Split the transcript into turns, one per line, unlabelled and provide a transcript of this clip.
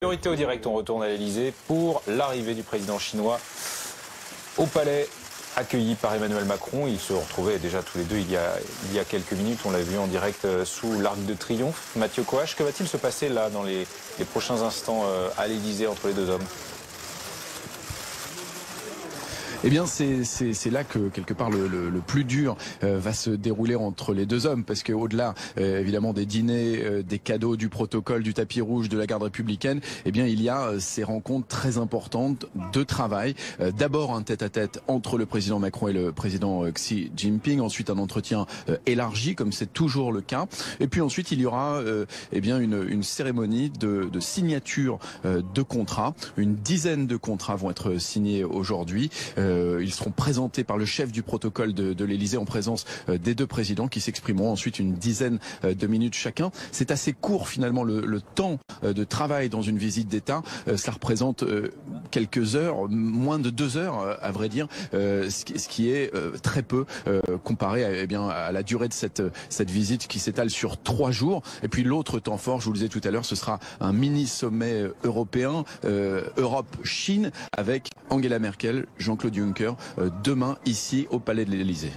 Priorité au direct, on retourne à l'Elysée pour l'arrivée du président chinois au palais, accueilli par Emmanuel Macron. Ils se retrouvaient déjà tous les deux il y a quelques minutes. On l'a vu en direct sous l'Arc de Triomphe. Mathieu Coache, que va-t-il se passer là dans les prochains instants à l'Elysée entre les deux hommes?
Eh bien, c'est là que quelque part le plus dur va se dérouler entre les deux hommes, parce que au-delà évidemment des dîners, des cadeaux, du protocole, du tapis rouge, de la garde républicaine, eh bien il y a ces rencontres très importantes de travail. D'abord un tête-à-tête entre le président Macron et le président Xi Jinping, ensuite un entretien élargi comme c'est toujours le cas, et puis ensuite il y aura eh bien une cérémonie de signature de contrats. Une dizaine de contrats vont être signés aujourd'hui. Ils seront présentés par le chef du protocole de l'Elysée en présence des deux présidents qui s'exprimeront ensuite une dizaine de minutes chacun. C'est assez court finalement le temps de travail dans une visite d'État. Cela représente quelques heures, moins de 2 heures à vrai dire, ce qui est très peu comparé à la durée de cette visite qui s'étale sur 3 jours. Et puis l'autre temps fort, je vous le disais tout à l'heure, ce sera un mini-sommet européen, Europe-Chine, avec Angela Merkel, Jean-Claude Juncker, demain ici au Palais de l'Elysée.